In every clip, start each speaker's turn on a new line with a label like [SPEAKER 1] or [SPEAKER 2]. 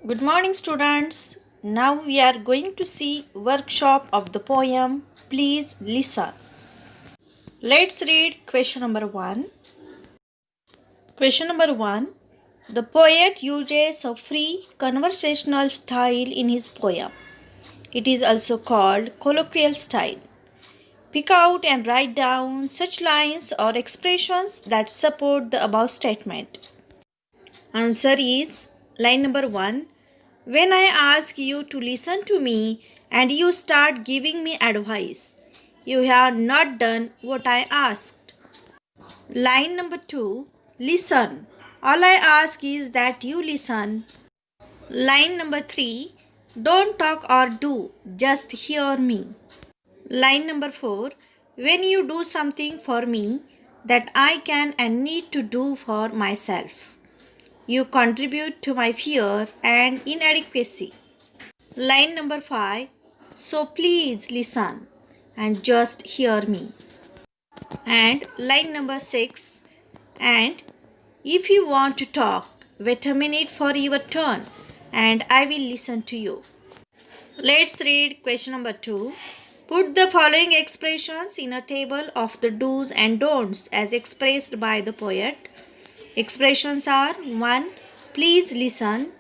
[SPEAKER 1] Good morning, students. Now we are going to see workshop of the poem. Please listen. Let's read question number 1. Question number 1. The poet uses a free conversational style in his poem. It is also called colloquial style. Pick out and write down such lines or expressions that support the above statement. Answer is line number 1. When I ask you to listen to me and you start giving me advice, you have not done what I asked. Line number 2. Listen. All I ask is that you listen. Line number 3. Don't talk or do, just hear me. Line number 4. When you do something for me that I can and need to do for myself, you contribute to my fear and inadequacy. Line number 5. So please listen and just hear me. And line number 6. And if you want to talk, wait a minute for your turn and I will listen to you. Let's read question number 2. Put the following expressions in a table of the do's and don'ts as expressed by the poet. Expressions are 1. Please listen.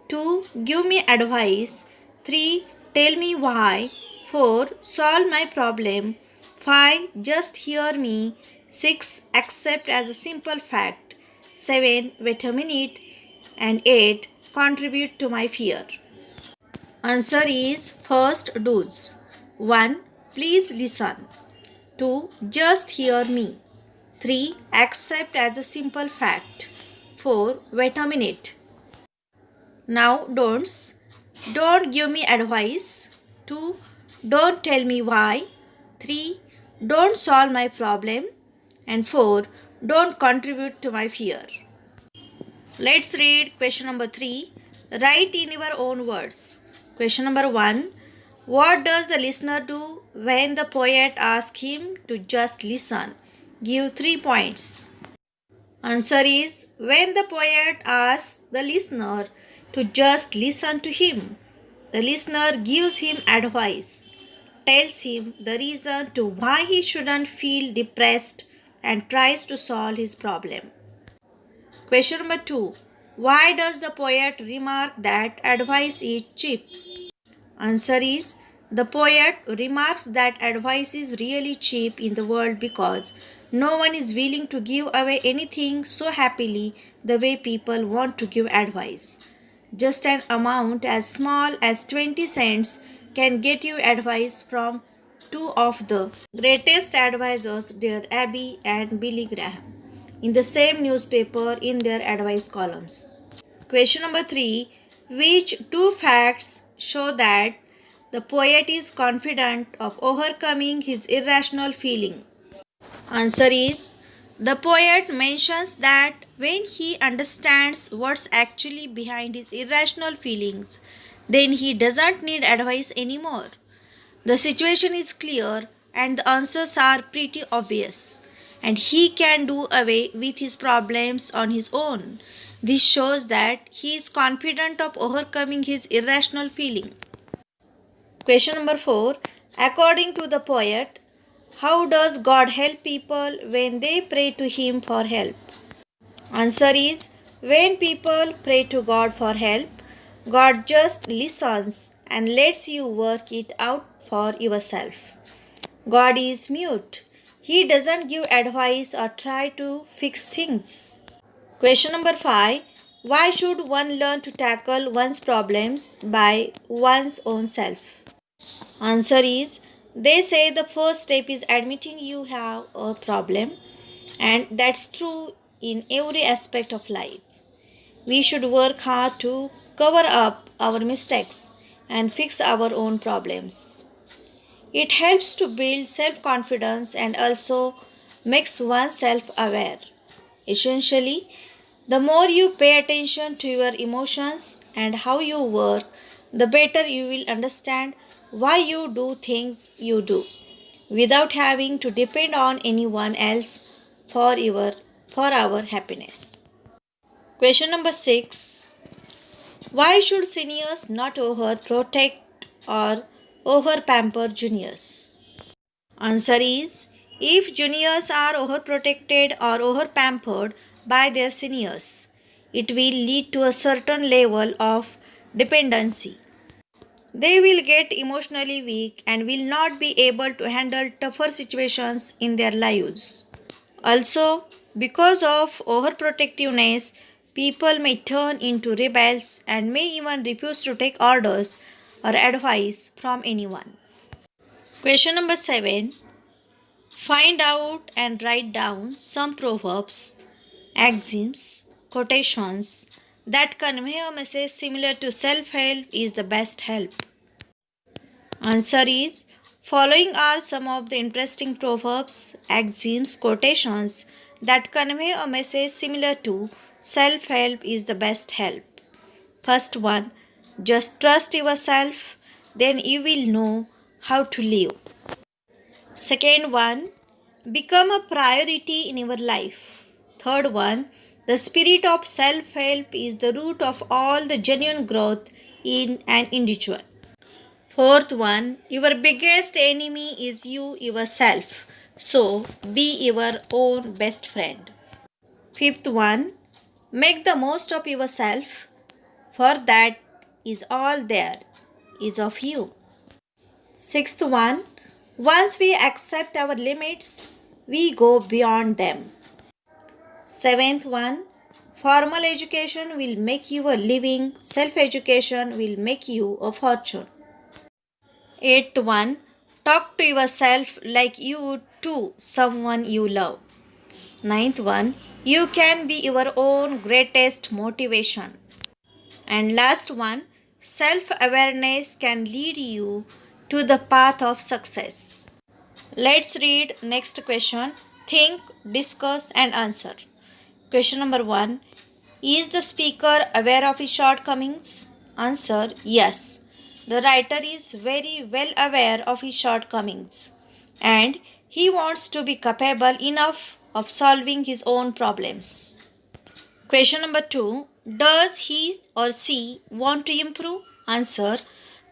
[SPEAKER 1] 2. Give me advice. 3. Tell me why. 4. Solve my problem. 5. Just hear me. 6. Accept as a simple fact. 7. Wait a minute. And 8. Contribute to my fear. Answer is first do's. 1. Please listen. 2. Just hear me. 3. Accept as a simple fact. 4. Wait a minute. Now don'ts. Don't give me advice. 2. Don't tell me why. 3. Don't solve my problem. And 4. Don't contribute to my fear. Let's read question number 3. Write in your own words. Question number 1. What does the listener do when the poet asks him to just listen? Give 3 points. Answer is when the poet asks the listener to just listen to him, the listener gives him advice, tells him the reason to why he shouldn't feel depressed and tries to solve his problem. Question number 2. Why does the poet remark that advice is cheap? Answer is the poet remarks that advice is really cheap in the world because no one is willing to give away anything so happily the way people want to give advice. Just an amount as small as 20 cents can get you advice from two of the greatest advisors, dear Abby and Billy Graham, in the same newspaper in their advice columns. Question number 3. Which two facts show that the poet is confident of overcoming his irrational feeling? Answer is the poet mentions that when he understands what's actually behind his irrational feelings, then he doesn't need advice anymore. The situation is clear and the answers are pretty obvious, and he can do away with his problems on his own. This shows that he is confident of overcoming his irrational feeling. Question number 4. According to the poet, how does God help people when they pray to Him for help? Answer is when people pray to God for help, God just listens and lets you work it out for yourself. God is mute. He doesn't give advice or try to fix things. Question number 5. Why should one learn to tackle one's problems by one's own self? Answer is they say the first step is admitting you have a problem, and that's true in every aspect of life. We should work hard to cover up our mistakes and fix our own problems. It helps to build self confidence and also makes oneself aware. Essentially, the more you pay attention to your emotions and how you work, the better you will understand why you do things you do without having to depend on anyone else for our happiness. Question number 6. Why should seniors not overprotect or overpamper juniors? Answer is, if juniors are overprotected or overpampered by their seniors, it will lead to a certain level of dependency. They will get emotionally weak and will not be able to handle tougher situations in their lives. Also, because of overprotectiveness, people may turn into rebels and may even refuse to take orders or advice from anyone. Question number 7. Find out and write down some proverbs, axioms, quotations that convey a message similar to self help is the best help. Answer is, following are some of the interesting proverbs, axioms, quotations that convey a message similar to self help is the best help. First one, just trust yourself, then you will know how to live. Second one, become a priority in your life. Third one, the spirit of self help is the root of all the genuine growth in an individual. Fourth one, your biggest enemy is you yourself. So be your own best friend. Fifth one, make the most of yourself, for that is all there is of you. Sixth one, once we accept our limits, we go beyond them. Seventh one, formal education will make you a living, self education will make you a fortune. Eighth one, talk to yourself like you would to someone you love. Ninth one, you can be your own greatest motivation. And last one, self awareness can lead you to the path of success. Let's read next question. Think, discuss, and answer. Question number 1. Is the speaker aware of his shortcomings? Answer, yes. The writer is very well aware of his shortcomings and he wants to be capable enough of solving his own problems. Question number 2. Does he or she want to improve? Answer,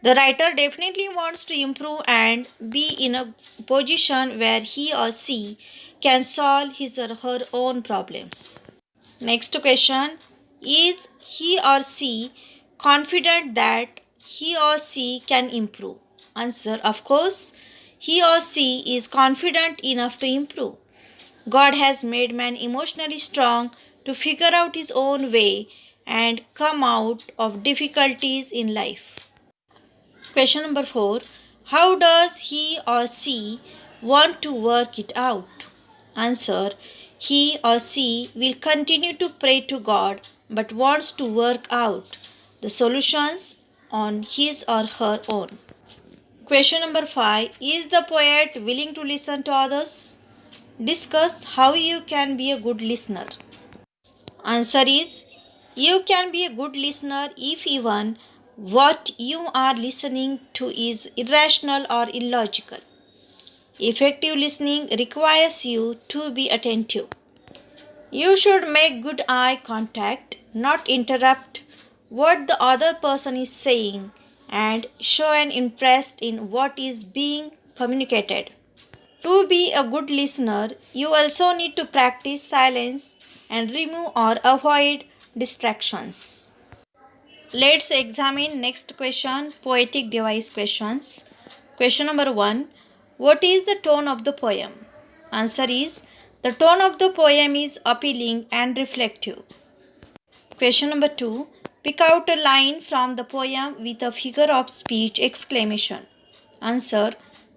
[SPEAKER 1] the writer definitely wants to improve and be in a position where he or she can solve his or her own problems. Next question. Is he or she confident that he or she can improve? Answer, of course, he or she is confident enough to improve. God has made man emotionally strong to figure out his own way and come out of difficulties in life. Question number 4. How does he or she want to work it out? Answer, he or she will continue to pray to God but wants to work out the solutions on his or her own. Question number 5. Is the poet willing to listen to others? Discuss how you can be a good listener. Answer is, you can be a good listener if even what you are listening to is irrational or illogical. Effective listening requires you to be attentive. You should make good eye contact, not interrupt what the other person is saying, and show an interest in what is being communicated. To be a good listener, you also need to practice silence and remove or avoid distractions. Let's examine next question, poetic device questions. Question number 1. What is the tone of the poem? Answer is, the tone of the poem is appealing and reflective. Question number 2. Pick out a line from the poem with a figure of speech exclamation. Answer,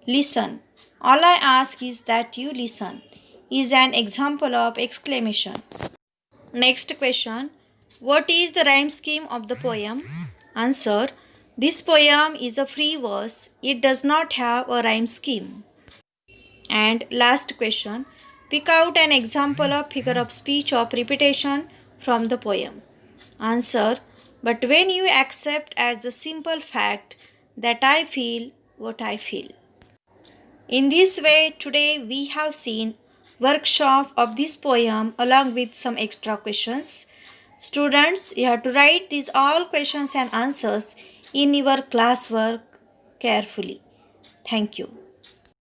[SPEAKER 1] listen. All I ask is that you listen is an example of exclamation. Next question. What is the rhyme scheme of the poem? Answer, this poem is a free verse. It does not have a rhyme scheme. And last question. Pick out an example of figure of speech or repetition from the poem. Answer, but when you accept as a simple fact that I feel what I feel. In this way, today we have seen workshop of this poem along with some extra questions. Students, you have to write these all questions and answers in your classwork carefully. Thank you.